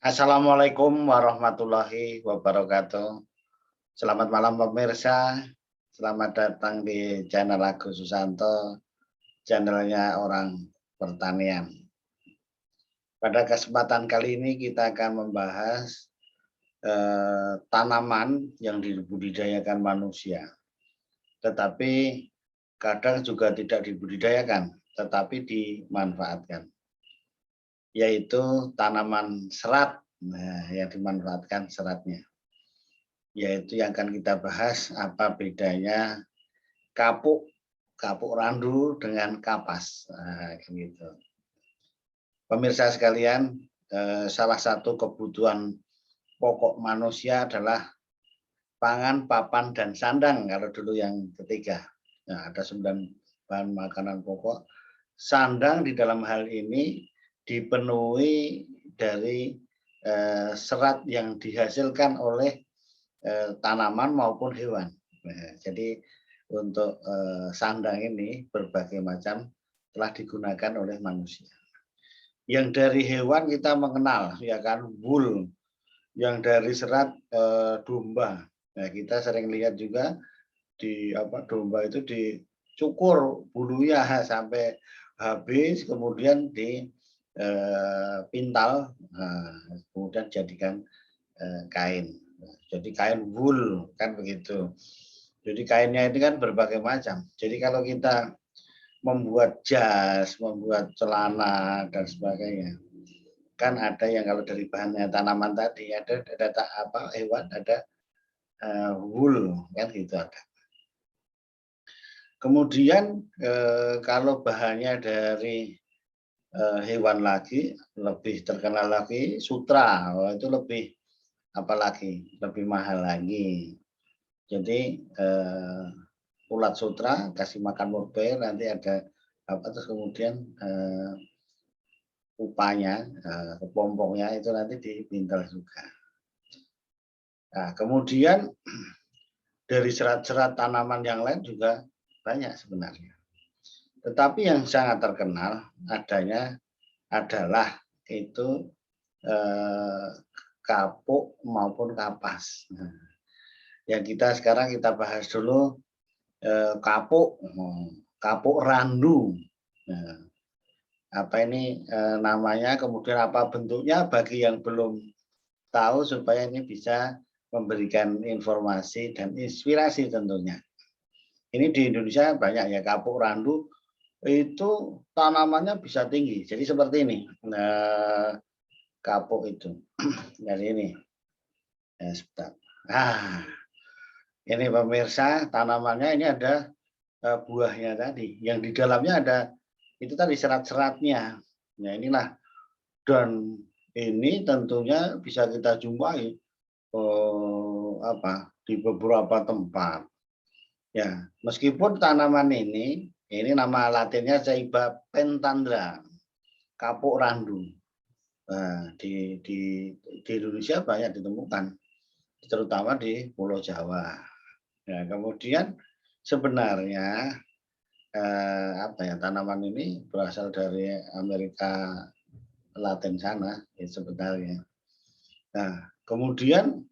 Assalamualaikum warahmatullahi wabarakatuh. Selamat malam pemirsa. Selamat datang di channel Agus Susanto, channelnya orang pertanian. Pada kesempatan kali ini kita akan membahas tanaman yang dibudidayakan manusia, tetapi kadang juga tidak dibudidayakan, tetapi dimanfaatkan, yaitu tanaman serat. Nah, yang dimanfaatkan seratnya, yaitu yang akan kita bahas apa bedanya kapuk randu dengan kapas. Nah, gitu. Pemirsa sekalian, salah satu kebutuhan pokok manusia adalah pangan, papan, dan sandang. Kalau dulu yang ketiga, nah, ada 9 bahan makanan pokok. Sandang di dalam hal ini dipenuhi dari serat yang dihasilkan oleh tanaman maupun hewan. Nah, jadi untuk sandang ini berbagai macam telah digunakan oleh manusia. Yang dari hewan kita mengenal, ya kan, wool. Yang dari serat domba. Nah, kita sering lihat juga di domba itu dicukur bulunya sampai habis, kemudian dipintal, kemudian jadikan kain. Jadi kain wool kan begitu. Jadi kainnya itu kan berbagai macam. Jadi kalau kita membuat jas, membuat celana dan sebagainya, kan ada yang kalau dari bahannya tanaman tadi ada hewan, ada wool kan gitu ada. Kemudian kalau bahannya dari hewan lagi, lebih terkenal lagi sutra. Itu lebih apalagi lebih mahal lagi. Jadi ulat sutra kasih makan murbei, nanti ada terus kemudian pupanya, kepompongnya itu nanti dipintal juga. Nah, kemudian dari serat-serat tanaman yang lain juga banyak sebenarnya. Tetapi yang sangat terkenal adanya adalah itu kapuk maupun kapas. Nah, yang sekarang kita bahas dulu kapuk randu. Nah, apa ini namanya, kemudian apa bentuknya bagi yang belum tahu, supaya ini bisa memberikan informasi dan inspirasi tentunya. Ini di Indonesia banyak ya, kapuk randu itu tanamannya bisa tinggi. Jadi seperti ini kapuk itu dari ini. Ya, sebentar. Nah, ini pemirsa tanamannya, ini ada buahnya tadi. Yang di dalamnya ada itu tadi serat-seratnya. Nah, inilah, dan ini tentunya bisa kita jumpai di beberapa tempat. Ya, meskipun tanaman ini nama latinnya Ceiba pentandra, kapuk randu. Nah, di Indonesia banyak ditemukan, terutama di Pulau Jawa. Nah, kemudian sebenarnya tanaman ini berasal dari Amerika Latin sana ya sebenarnya. Nah, kemudian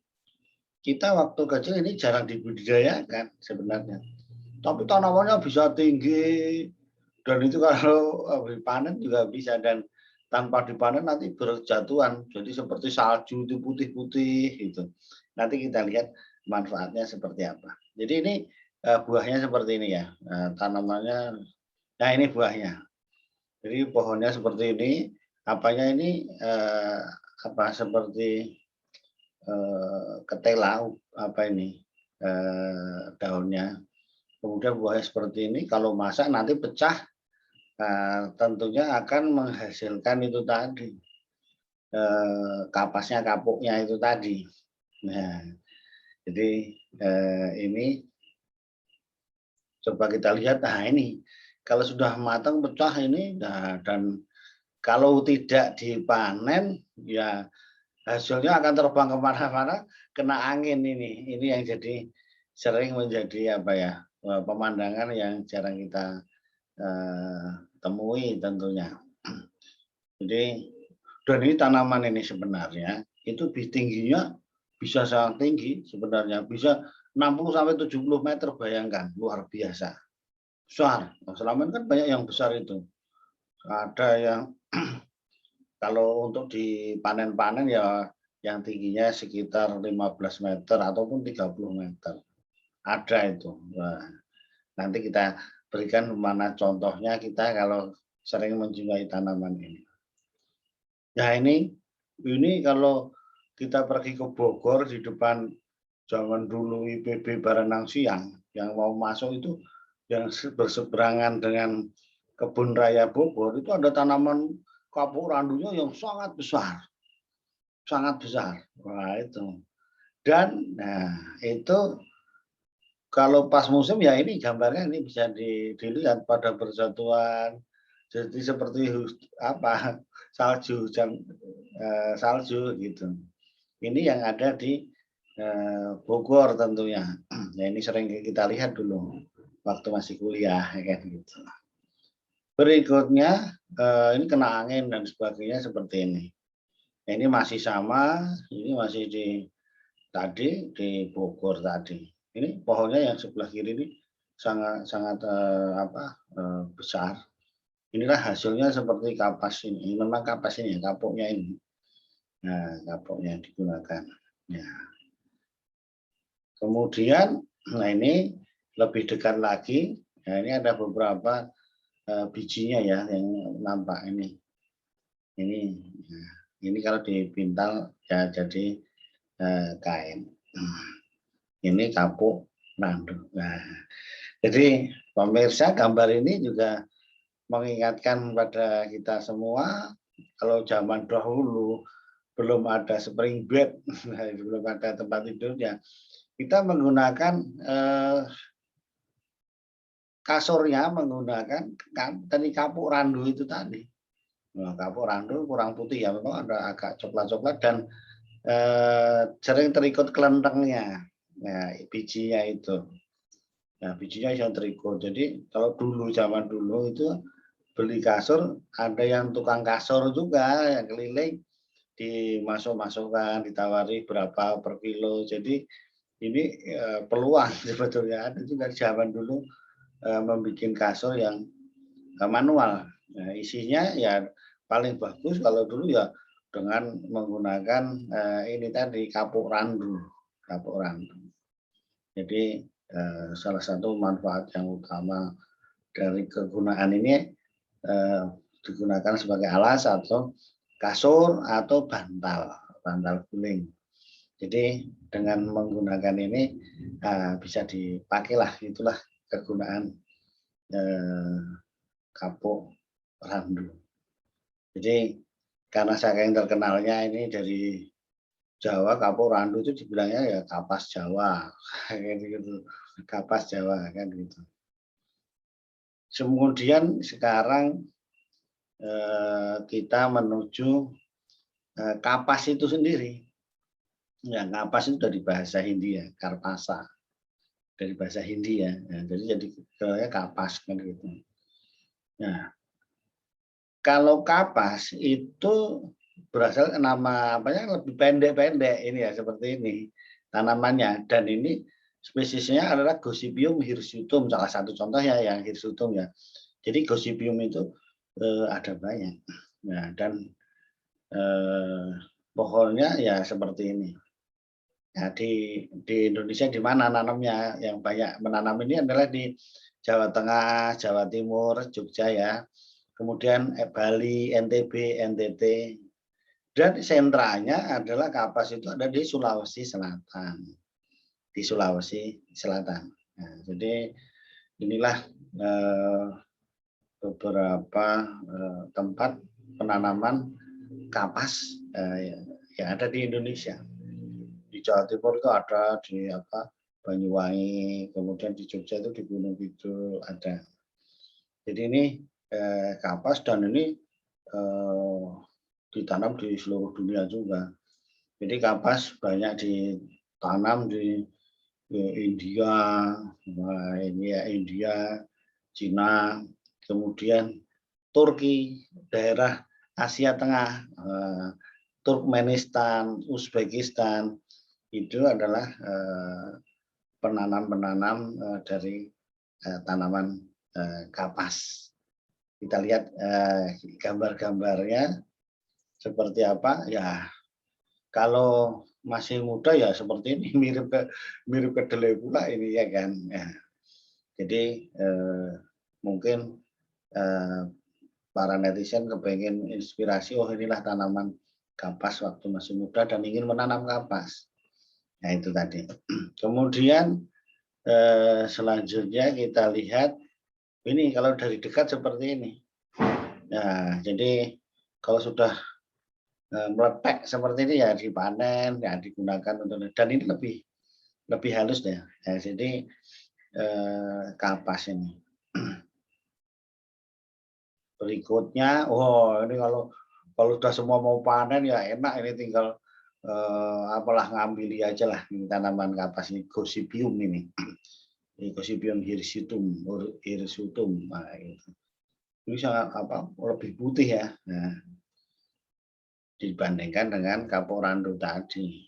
kita waktu kecil ini jarang dibudidayakan sebenarnya. Tapi tanamannya bisa tinggi, dan itu kalau dipanen juga bisa, dan tanpa dipanen nanti berjatuhan. Jadi seperti salju itu putih-putih gitu. Nanti kita lihat manfaatnya seperti apa. Jadi ini buahnya seperti ini ya. Tanamannya, nah ini buahnya. Jadi pohonnya seperti ini, apanya ini seperti ketela daunnya. Kemudian buahnya seperti ini, kalau masak nanti pecah, tentunya akan menghasilkan itu tadi, kapasnya, kapuknya itu tadi. Nah, jadi ini coba kita lihat. Nah, ini kalau sudah matang pecah ini, nah, dan kalau tidak dipanen ya hasilnya akan terbang kemana-mana, kena angin ini. Ini yang jadi sering menjadi pemandangan yang jarang kita temui tentunya. Jadi Dan ini tanaman ini sebenarnya itu tingginya bisa sangat tinggi sebenarnya, bisa 60 sampai 70 meter, bayangkan, luar biasa. Besar. Nah, selama ini kan banyak yang besar itu. Ada yang kalau untuk dipanen-panen ya yang tingginya sekitar 15 meter ataupun 30 meter. Ada itu. Nah, nanti kita berikan mana contohnya kita kalau sering menjumpai tanaman ini. Nah ini kalau kita pergi ke Bogor di depan zaman dulu IPB Baranang Siang yang mau masuk itu yang berseberangan dengan Kebun Raya Bogor itu ada tanaman kapuk randunya yang sangat besar, sangat besar. Wah itu. Dan nah itu kalau pas musim ya ini gambarnya ini bisa dilihat pada bersatuan. Jadi seperti apa salju salju gitu. Ini yang ada di Bogor tentunya. Nah ini sering kita lihat dulu waktu masih kuliah kayak gitu. Berikutnya ini kena angin dan sebagainya seperti ini. Nah, ini masih sama, ini masih tadi di Bogor tadi. Ini pohonnya yang sebelah kiri ini sangat besar. Inilah hasilnya seperti kapas ini. Memang kapas ini, kapuknya ini. Nah, kapuknya digunakan. Ya. Kemudian, nah ini lebih dekat lagi. Nah, ini ada beberapa bijinya ya yang nampak ini. Ini kalau dipintal ya jadi kain. Ini kapuk randu. Nah, jadi pemirsa gambar ini juga mengingatkan pada kita semua kalau zaman dahulu belum ada spring bed, belum ada tempat tidurnya, kita menggunakan kasurnya menggunakan tadi kapuk randu itu tadi. Nah, kapuk randu kurang putih ya, memang ada agak coklat-coklat dan sering terikut kelentengnya, nah, bijinya itu. Nah, bijinya yang terikut. Jadi kalau dulu zaman dulu itu beli kasur, ada yang tukang kasur juga yang keliling dimasukkan, ditawari berapa per kilo. Jadi ini peluang sebetulnya ada juga zaman dulu membuat kasur yang manual. Nah, isinya ya paling bagus kalau dulu ya dengan menggunakan ini tadi kapuk randu, kapuk randu. Jadi salah satu manfaat yang utama dari kegunaan ini digunakan sebagai alas atau kasur atau bantal guling. Jadi dengan menggunakan ini bisa dipakailah, itulah kegunaan kapuk randu. Jadi karena saking terkenalnya ini dari Jawa, kapuk randu itu dibilangnya ya kapas Jawa, kayak gitu, kapas Jawa kan gitu. Kemudian sekarang kita menuju kapas itu sendiri. Ya, kapas itu dari bahasa Hindia, karpasa, dari bahasa Hindia. Ya, jadi kapas kan gitu. Nah, kalau kapas itu berasal nama apanya lebih pendek-pendek ini ya seperti ini tanamannya, dan ini spesiesnya adalah Gossypium hirsutum, salah satu contohnya yang hirsutum ya. Jadi Gossypium itu ada banyak. Nah, dan pohonnya ya seperti ini. Nah, di Indonesia di mana nanamnya? Yang banyak menanam ini adalah di Jawa Tengah, Jawa Timur, Jogja ya. Kemudian Bali, NTB, NTT. Dan sentranya adalah kapas itu ada di Sulawesi Selatan. Di Sulawesi Selatan. Nah, jadi inilah beberapa tempat penanaman kapas yang ada di Indonesia. Di Jawa Timur itu ada di Banyuwangi, kemudian di Jogja itu di Gunung Kidul ada. Jadi ini kapas dan ini ditanam di seluruh dunia juga. Jadi kapas banyak ditanam di India, India, Cina, kemudian Turki, daerah Asia Tengah, Turkmenistan, Uzbekistan, itu adalah penanam-penanam dari tanaman kapas. Kita lihat gambar-gambarnya seperti apa. Ya, kalau masih muda ya seperti ini, mirip kedelai pula ini ya kan. Ya. Jadi mungkin para netizen kepengen inspirasi, oh inilah tanaman kapas waktu masih muda dan ingin menanam kapas. Nah itu tadi. Kemudian selanjutnya kita lihat ini kalau dari dekat seperti ini. Nah jadi kalau sudah meletek seperti ini ya dipanen, ya digunakan untuk, dan ini lebih halus ya. Nah, jadi kapas ini. Berikutnya, oh ini kalau sudah semua mau panen ya enak, ini tinggal apalah ngambil aja lah ini tanaman kapas ini, Gossypium ini. Ini Gossypium hirsutum. Nah, itu. Ini sangat lebih putih ya. Nah, dibandingkan dengan kapuk randu tadi.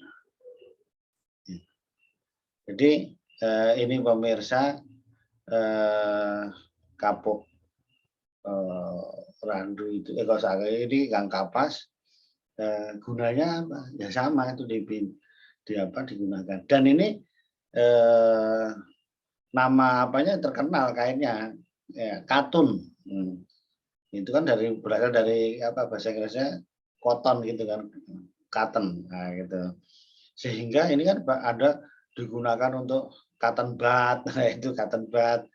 Jadi ini pemirsa kapuk randu itu kalau saya ini Kang Kapas gunanya apa? Ya sama itu digunakan. Dan ini nama apanya terkenal kainnya ya, katun. Itu kan berasal dari apa bahasa Inggrisnya cotton gitu kan, cotton. Nah, gitu. Sehingga ini kan ada digunakan untuk cotton bud, nah itu cotton bud.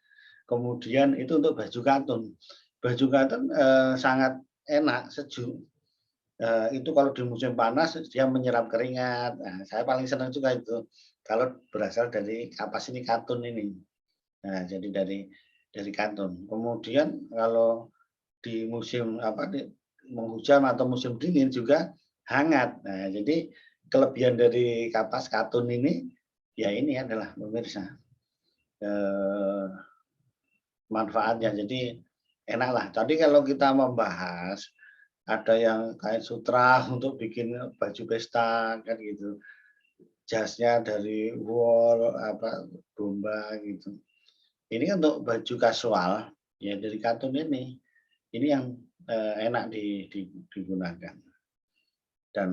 Kemudian itu untuk baju katun. Baju katun sangat enak, sejuk. Itu kalau di musim panas dia menyerap keringat. Nah, saya paling senang juga itu kalau berasal dari kapas ini katun ini. Nah, jadi dari katun. Kemudian kalau di musim menghujan atau musim dingin juga hangat. Nah, jadi kelebihan dari kapas katun ini ya ini adalah pemirsa manfaatnya. Jadi enak lah. Tadi kalau kita membahas ada yang kain sutra untuk bikin baju pesta kan gitu. Jasnya dari wool domba gitu. Ini kan untuk baju kasual ya dari katun ini. Ini yang enak digunakan. Dan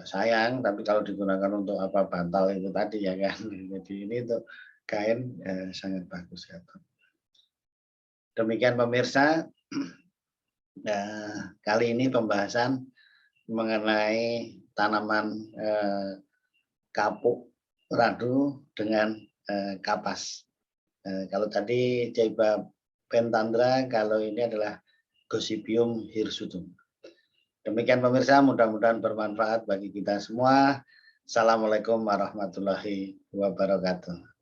sayang tapi kalau digunakan untuk bantal itu tadi ya kan. Jadi ini untuk kain sangat bagus ya. Demikian pemirsa, kali ini pembahasan mengenai tanaman kapuk randu dengan kapas. Kalau tadi Ceiba pentandra, kalau ini adalah Gossypium hirsutum. Demikian pemirsa, mudah-mudahan bermanfaat bagi kita semua. Assalamualaikum warahmatullahi wabarakatuh.